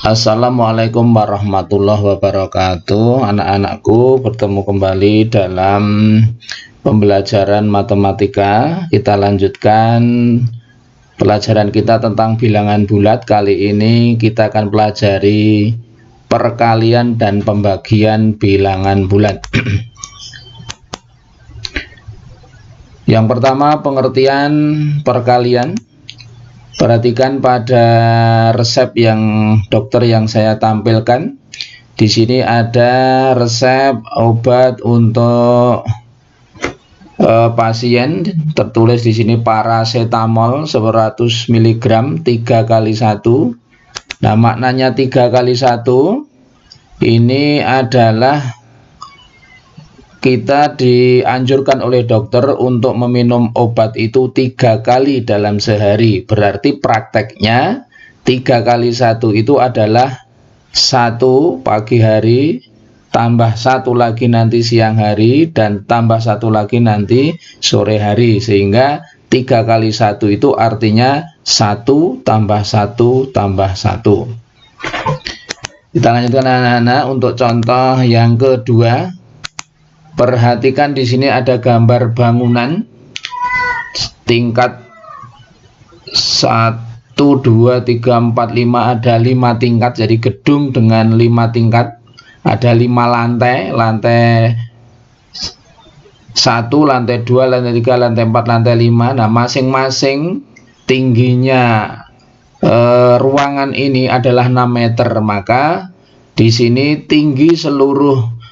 Assalamualaikum warahmatullahi wabarakatuh. Anak-anakku, bertemu kembali dalam pembelajaran matematika. Kita lanjutkan pelajaran kita tentang bilangan bulat. Kali ini kita akan pelajari perkalian dan pembagian bilangan bulat. Yang pertama, pengertian perkalian. Perhatikan pada resep yang dokter yang saya tampilkan. Di sini ada resep obat untuk pasien, tertulis di sini paracetamol 100 mg 3 kali 1. Nah, maknanya 3 kali 1 ini adalah kita dianjurkan oleh dokter untuk meminum obat itu 3 kali dalam sehari. Berarti prakteknya 3 kali 1 itu adalah 1 pagi hari, tambah 1 lagi nanti siang hari, dan tambah 1 lagi nanti sore hari. Sehingga 3 kali 1 itu artinya 1 tambah 1 tambah 1. Kita lanjutkan anak-anak untuk contoh yang kedua. Perhatikan di sini ada gambar bangunan tingkat 1, 2, 3, 4, 5, ada 5 tingkat. Jadi gedung dengan 5 tingkat, ada 5 lantai, lantai 1, lantai 2, lantai 3, lantai 4, lantai 5. Nah, masing-masing tingginya ruangan ini adalah 6 meter. Maka di sini tinggi seluruh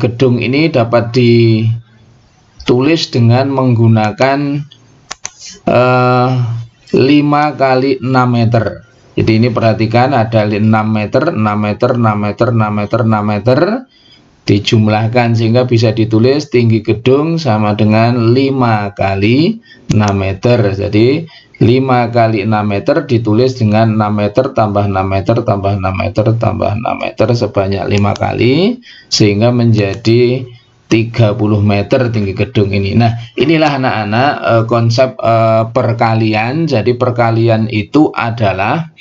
gedung ini dapat ditulis dengan menggunakan 5 kali 6 meter. Jadi ini perhatikan ada 6 meter, 6 meter, 6 meter, 6 meter, 6 meter dijumlahkan sehingga bisa ditulis tinggi gedung sama dengan 5 kali 6 meter. Jadi 5 kali 6 meter ditulis dengan 6 meter tambah 6 meter tambah 6 meter tambah 6 meter sebanyak 5 kali, sehingga menjadi 30 meter tinggi gedung ini. Nah, inilah anak-anak konsep perkalian. Jadi perkalian itu adalah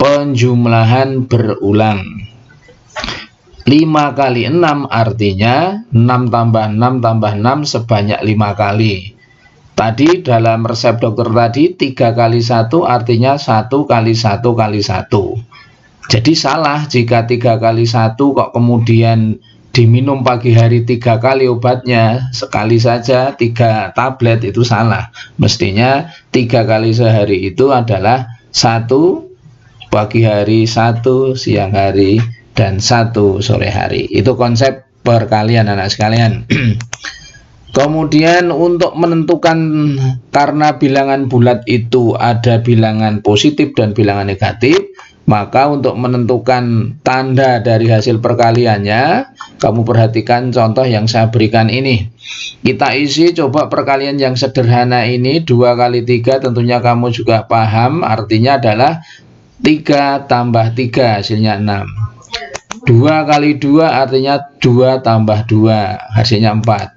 penjumlahan berulang. 5 kali 6 artinya 6 tambah 6 tambah 6 sebanyak 5 kali. Tadi dalam resep dokter tadi 3 kali 1 artinya 1 kali 1 kali 1. Jadi salah jika 3 kali 1 kok kemudian diminum pagi hari 3 kali obatnya, sekali saja 3 tablet, itu salah. Mestinya 3 kali sehari itu adalah 1 pagi hari, 1 siang hari, dan 1 sore hari. Itu konsep perkalian anak sekalian. Kemudian untuk menentukan, karena bilangan bulat itu ada bilangan positif dan bilangan negatif, maka untuk menentukan tanda dari hasil perkaliannya, kamu perhatikan contoh yang saya berikan ini. Kita isi coba perkalian yang sederhana ini, 2 kali 3 tentunya kamu juga paham, artinya adalah 3 tambah 3 hasilnya 6. 2 kali 2 artinya 2 tambah 2 hasilnya 4.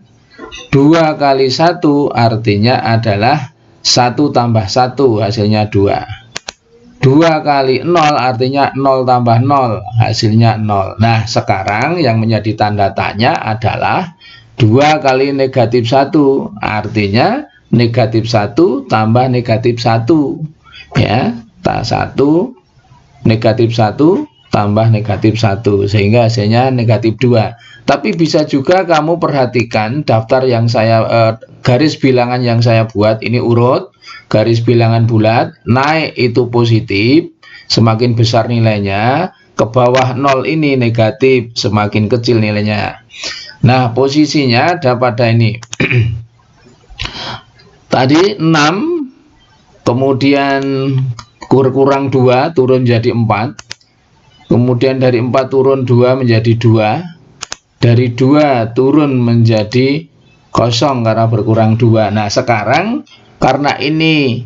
2 kali 1 artinya adalah 1 tambah 1 hasilnya 2. 2 kali 0 artinya 0 tambah 0 hasilnya 0. Nah, sekarang yang menjadi tanda tanya adalah 2 kali negatif 1 artinya negatif 1 tambah negatif 1. Ya, 1 negatif 1 tambah negatif 1 sehingga hasilnya negatif 2. Tapi bisa juga kamu perhatikan daftar yang saya garis bilangan yang saya buat ini urut, garis bilangan bulat, naik itu positif, semakin besar nilainya, ke bawah 0 ini negatif, semakin kecil nilainya. Nah, posisinya ada pada ini. Tadi 6, kemudian kurang 2 turun jadi 4. Kemudian dari 4 turun 2 menjadi 2. Dari 2 turun menjadi 0 karena berkurang 2. Nah, sekarang karena ini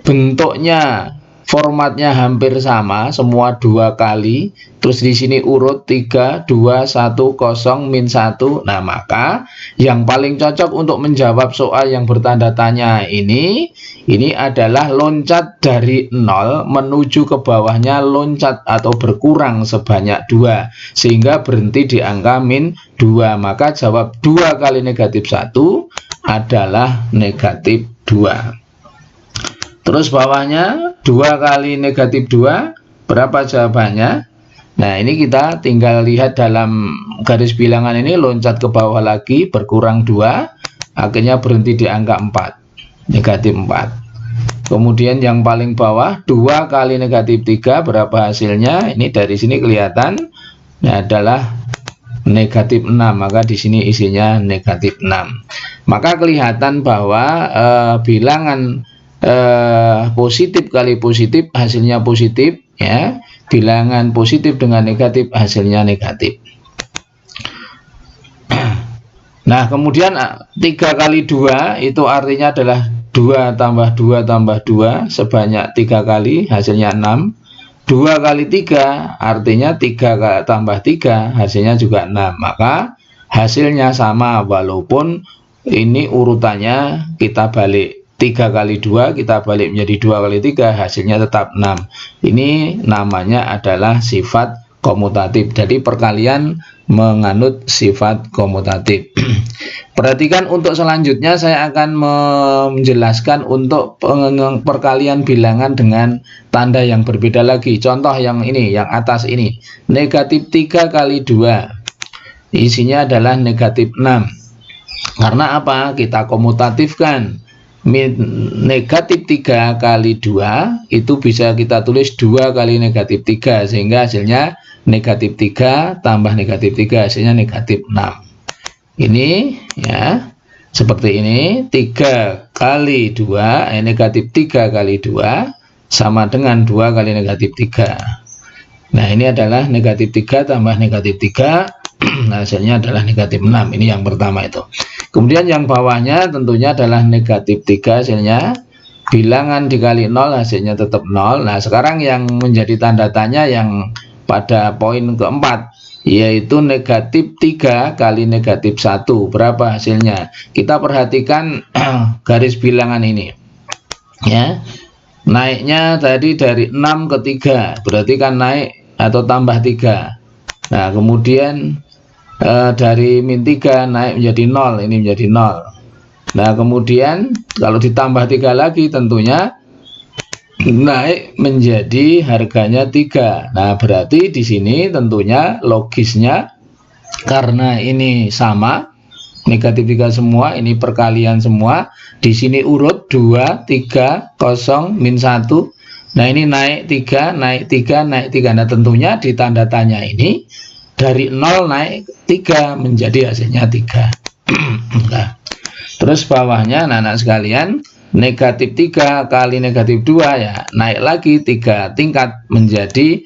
bentuknya formatnya hampir sama, semua 2 kali, terus di sini urut 3, 2, 1, 0, min 1. Nah, maka yang paling cocok untuk menjawab soal yang bertanda tanya ini adalah loncat dari 0 menuju ke bawahnya loncat atau berkurang sebanyak 2, sehingga berhenti di angka min 2. Maka jawab 2 kali negatif 1 adalah negatif 2. Terus bawahnya 2 kali negatif 2, berapa jawabannya? Nah, ini kita tinggal lihat dalam garis bilangan ini, loncat ke bawah lagi, berkurang 2, akhirnya berhenti di angka 4, negatif 4. Kemudian yang paling bawah, 2 kali negatif 3, berapa hasilnya? Ini dari sini kelihatan, ini adalah negatif 6, maka di sini isinya negatif 6. Maka kelihatan bahwa bilangan positif kali positif hasilnya positif, ya. Bilangan positif dengan negatif hasilnya negatif. Nah, kemudian 3 kali 2 itu artinya adalah 2 tambah 2 tambah 2 sebanyak 3 kali, hasilnya 6. 2 kali 3 artinya 3 tambah 3 hasilnya juga 6. Maka hasilnya sama walaupun ini urutannya kita balik. 3 kali 2 kita balik menjadi 2 kali 3, hasilnya tetap 6. Ini namanya adalah sifat komutatif. Jadi perkalian menganut sifat komutatif. Perhatikan untuk selanjutnya saya akan menjelaskan untuk perkalian bilangan dengan tanda yang berbeda lagi. Contoh yang ini, yang atas ini. Negatif 3 kali 2. Isinya adalah negatif 6. Karena apa? Kita komutatifkan. Negatif 3 kali 2 itu bisa kita tulis 2 kali negatif 3, sehingga hasilnya negatif 3 tambah negatif 3 hasilnya negatif 6. Ini ya seperti ini, 3 kali 2 negatif 3 kali 2 sama dengan 2 kali negatif 3. Nah, ini adalah negatif 3 tambah negatif 3, hasilnya adalah negatif 6. Ini yang pertama itu. Kemudian yang bawahnya tentunya adalah negatif 3 hasilnya. Bilangan dikali 0 hasilnya tetap 0. Nah, sekarang yang menjadi tanda tanya yang pada poin keempat, yaitu negatif 3 kali negatif 1. Berapa hasilnya? Kita perhatikan garis bilangan ini. Ya. Naiknya tadi dari 6 ke 3. Berarti kan naik atau tambah 3. Nah, kemudian dari min 3 naik menjadi 0, ini menjadi 0. Nah, kemudian kalau ditambah 3 lagi tentunya naik menjadi harganya 3. Nah, berarti di sini tentunya logisnya karena ini sama, negatif 3 semua, ini perkalian semua, di sini urut 2, 3, 0, min 1. Nah, ini naik 3, naik 3, naik 3. Nah, tentunya di tanda tanya ini dari 0 naik 3 menjadi hasilnya 3. Nah, terus bawahnya anak-anak sekalian, negatif 3 kali negatif 2 ya naik lagi 3 tingkat menjadi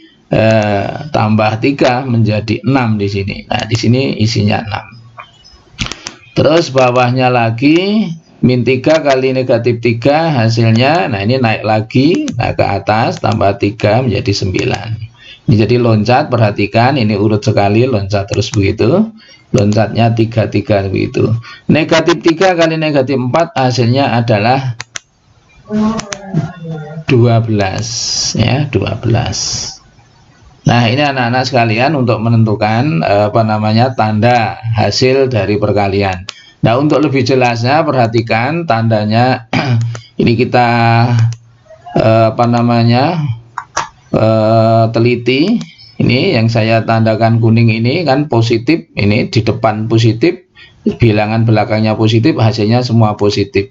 tambah 3 menjadi 6 di sini. Nah, di sini isinya 6. Terus bawahnya lagi min 3 kali negatif 3 hasilnya, nah ini naik lagi, nah ke atas tambah 3 menjadi 9. Jadi loncat, perhatikan ini urut sekali, loncat terus begitu, loncatnya 3 begitu. Negatif 3 kali negatif 4 hasilnya adalah 12 ya, 12. Nah, ini anak-anak sekalian untuk menentukan tanda hasil dari perkalian. Nah, untuk lebih jelasnya perhatikan tandanya. Ini kita teliti. Ini yang saya tandakan kuning ini kan positif, ini di depan positif, bilangan belakangnya positif, hasilnya semua positif.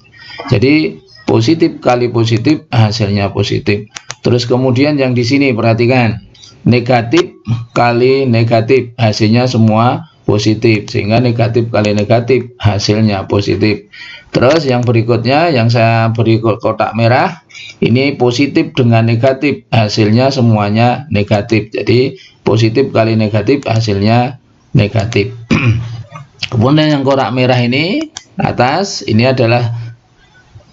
Jadi positif kali positif hasilnya positif. Terus kemudian yang di sini perhatikan, negatif kali negatif hasilnya semua positif, sehingga negatif kali negatif hasilnya positif. Terus yang berikutnya yang saya beri kotak merah, ini positif dengan negatif hasilnya semuanya negatif. Jadi positif kali negatif hasilnya negatif. Kemudian yang kotak merah ini atas, ini adalah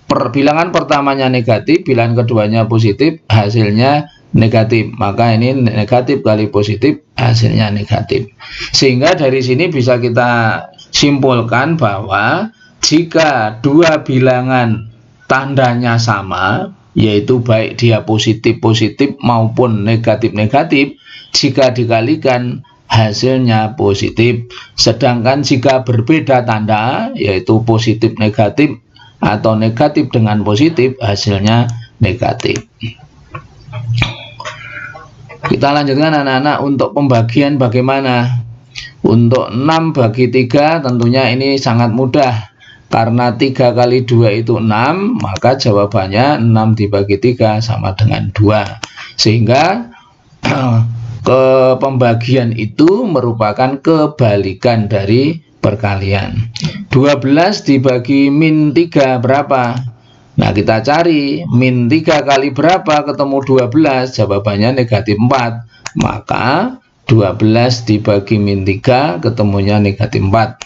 bilangan pertamanya negatif, bilangan keduanya positif, hasilnya negatif. Maka ini negatif kali positif, hasilnya negatif. Sehingga dari sini bisa kita simpulkan bahwa jika dua bilangan tandanya sama, yaitu baik dia positif-positif maupun negatif-negatif, jika dikalikan hasilnya positif. Sedangkan jika berbeda tanda, yaitu positif-negatif atau negatif dengan positif, hasilnya negatif. Kita lanjutkan anak-anak untuk pembagian bagaimana. Untuk 6 bagi 3 tentunya ini sangat mudah. Karena 3 kali 2 itu 6, maka jawabannya 6 dibagi 3 sama dengan 2. Sehingga ke pembagian itu merupakan kebalikan dari perkalian. 12 dibagi min 3 berapa? Nah, kita cari min 3 kali berapa ketemu 12, jawabannya negatif 4. Maka 12 dibagi min 3 ketemunya negatif 4.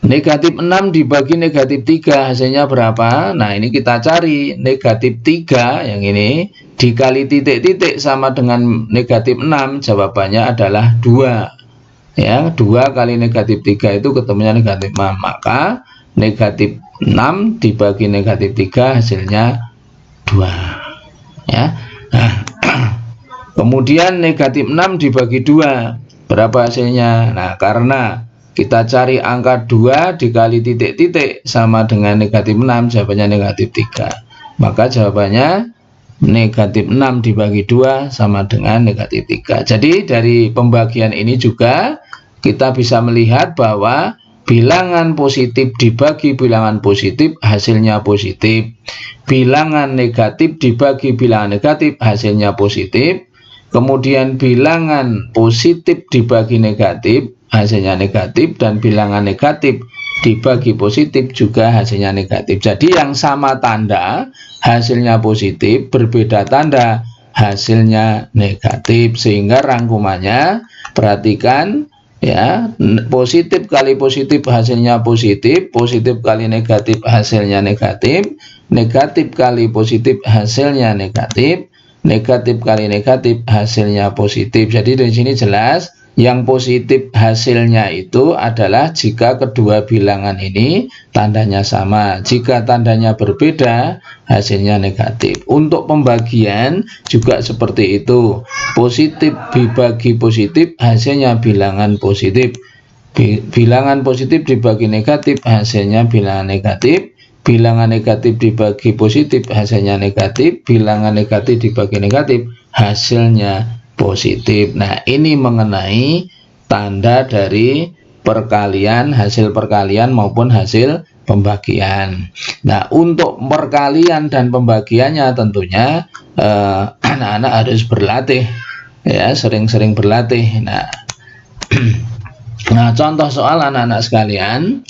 Negatif 6 dibagi negatif 3 hasilnya berapa? Nah, ini kita cari negatif 3 yang ini dikali titik-titik sama dengan negatif 6, jawabannya adalah 2. Ya, 2 kali negatif 3 itu ketemunya negatif 6. Maka negatif 6 dibagi negatif 3 hasilnya 2. Ya. Nah, kemudian negatif 6 dibagi 2 berapa hasilnya? Nah, karena kita cari angka 2 dikali titik-titik sama dengan negatif 6, jawabannya negatif 3. Maka jawabannya negatif 6 dibagi 2 sama dengan negatif 3. Jadi dari pembagian ini juga kita bisa melihat bahwa bilangan positif dibagi bilangan positif hasilnya positif. Bilangan negatif dibagi bilangan negatif hasilnya positif. Kemudian bilangan positif dibagi negatif hasilnya negatif, dan bilangan negatif dibagi positif juga hasilnya negatif. Jadi yang sama tanda hasilnya positif, berbeda tanda hasilnya negatif. Sehingga rangkumannya perhatikan ya, positif kali positif hasilnya positif, positif kali negatif hasilnya negatif, negatif kali positif hasilnya negatif, negatif kali negatif hasilnya positif. Jadi dari sini jelas yang positif hasilnya itu adalah jika kedua bilangan ini tandanya sama. Jika tandanya berbeda, hasilnya negatif. Untuk pembagian juga seperti itu. Positif dibagi positif, hasilnya bilangan positif. Bilangan positif dibagi negatif, hasilnya bilangan negatif. Bilangan negatif dibagi positif, hasilnya negatif. Bilangan negatif dibagi negatif, hasilnya positif. Nah, ini mengenai tanda dari perkalian, hasil perkalian maupun hasil pembagian. Nah, untuk perkalian dan pembagiannya tentunya anak-anak harus berlatih ya, sering-sering berlatih. Nah, contoh soal anak-anak sekalian,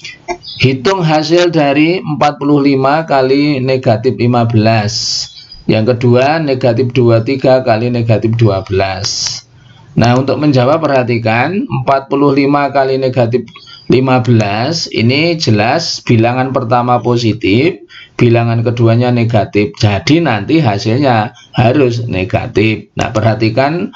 hitung hasil dari 45 kali negatif 15. Yang kedua, negatif 23 kali negatif 12. Nah, untuk menjawab perhatikan 45 kali negatif 15 ini jelas bilangan pertama positif, bilangan keduanya negatif. Jadi nanti hasilnya harus negatif. Nah, perhatikan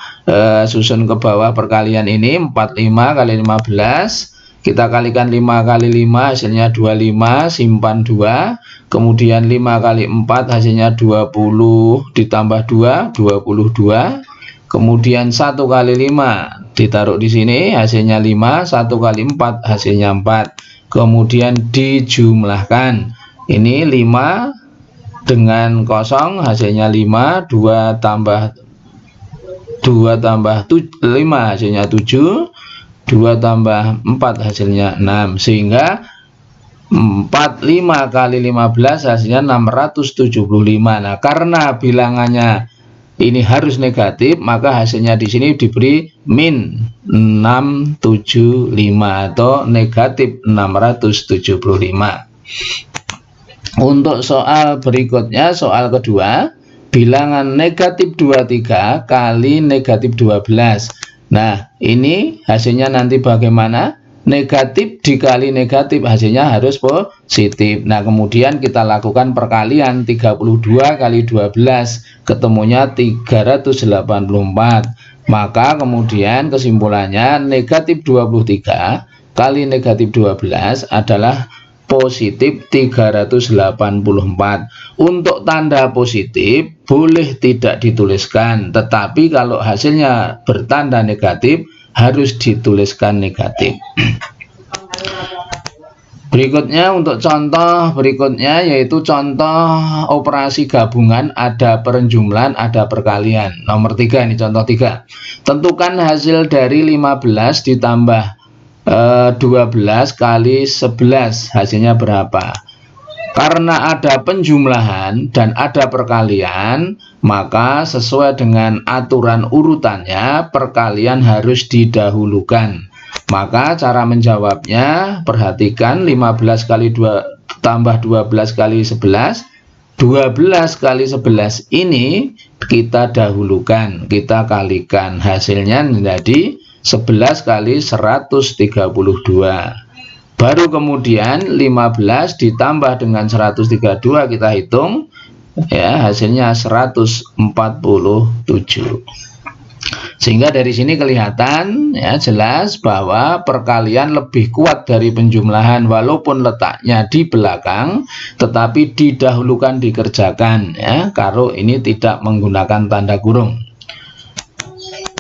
susun ke bawah perkalian ini 45 kali 15. Kita kalikan 5 kali 5 hasilnya 25, simpan 2. Kemudian 5 kali 4 hasilnya 20 ditambah 2, 22. Kemudian 1 kali 5 ditaruh di sini hasilnya 5, 1 kali 4 hasilnya 4. Kemudian dijumlahkan. Ini 5 dengan kosong hasilnya 5, 2 tambah 5 hasilnya 7. 2 tambah 4 hasilnya 6, sehingga 45 kali 15 hasilnya 675. Nah, karena bilangannya ini harus negatif, maka hasilnya di sini diberi min 675 atau negatif 675. Untuk soal berikutnya, soal kedua, bilangan negatif 23 kali negatif 12. Nah, ini hasilnya nanti bagaimana? negatif dikali negatif hasilnya harus positif. Nah, kemudian kita lakukan perkalian 32 kali 12 ketemunya 384. Maka kemudian kesimpulannya negatif 23 kali negatif 12 adalah positif 384. Untuk tanda positif boleh tidak dituliskan, tetapi kalau hasilnya bertanda negatif harus dituliskan negatif. Berikutnya untuk contoh berikutnya yaitu contoh operasi gabungan, ada penjumlahan, ada perkalian. Nomor 3 ini contoh 3. Tentukan hasil dari 15 ditambah 12 kali 11 hasilnya berapa? Karena ada penjumlahan dan ada perkalian, maka sesuai dengan aturan urutannya perkalian harus didahulukan. Maka cara menjawabnya, perhatikan 15 kali 2 tambah 12 kali 11, 12 kali 11 ini kita dahulukan, kita kalikan, hasilnya menjadi 11 kali 132. Baru kemudian 15 ditambah dengan 132 kita hitung, ya hasilnya 147. Sehingga dari sini kelihatan ya jelas bahwa perkalian lebih kuat dari penjumlahan, walaupun letaknya di belakang tetapi didahulukan dikerjakan ya, kalau ini tidak menggunakan tanda kurung.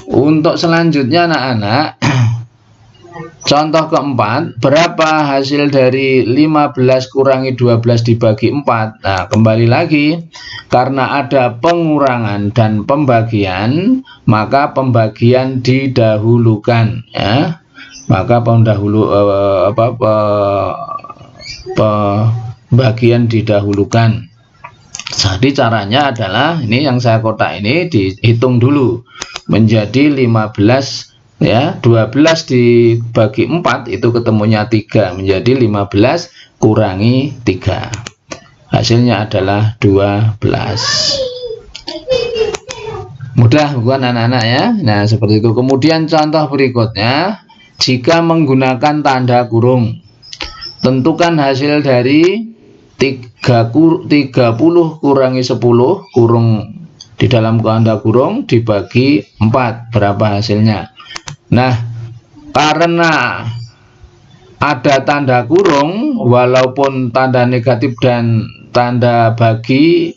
Untuk selanjutnya anak-anak, contoh keempat, berapa hasil dari 15 kurangi 12 dibagi 4? Nah, kembali lagi, karena ada pengurangan dan pembagian, maka pembagian didahulukan ya. Maka pembagian didahulukan. Jadi caranya adalah ini yang saya kotak ini dihitung dulu menjadi 15 ya, 12 dibagi 4 itu ketemunya 3, menjadi 15 kurangi 3 hasilnya adalah 12. Mudah bukan anak-anak ya. Nah seperti itu. Kemudian contoh berikutnya, jika menggunakan tanda kurung, tentukan hasil dari 30 kurangi 10 kurung di dalam tanda kurung dibagi 4, berapa hasilnya? Nah, karena ada tanda kurung, walaupun tanda negatif dan tanda bagi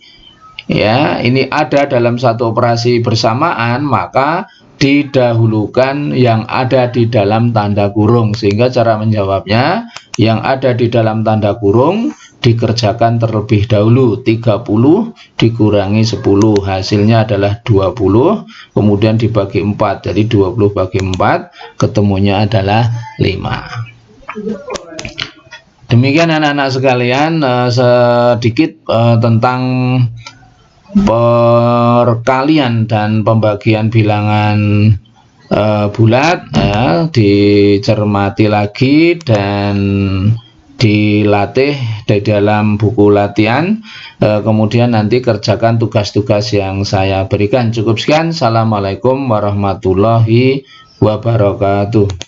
ya ini ada dalam satu operasi bersamaan, maka didahulukan yang ada di dalam tanda kurung. Sehingga cara menjawabnya, yang ada di dalam tanda kurung dikerjakan terlebih dahulu. 30 dikurangi 10 hasilnya adalah 20, kemudian dibagi 4, jadi 20 bagi 4 ketemunya adalah 5. Demikian anak-anak sekalian, sedikit tentang perkalian dan pembagian bilangan bulat ya, dicermati lagi dan dilatih di dalam buku latihan, kemudian nanti kerjakan tugas-tugas yang saya berikan. Cukup sekian. Assalamualaikum warahmatullahi wabarakatuh.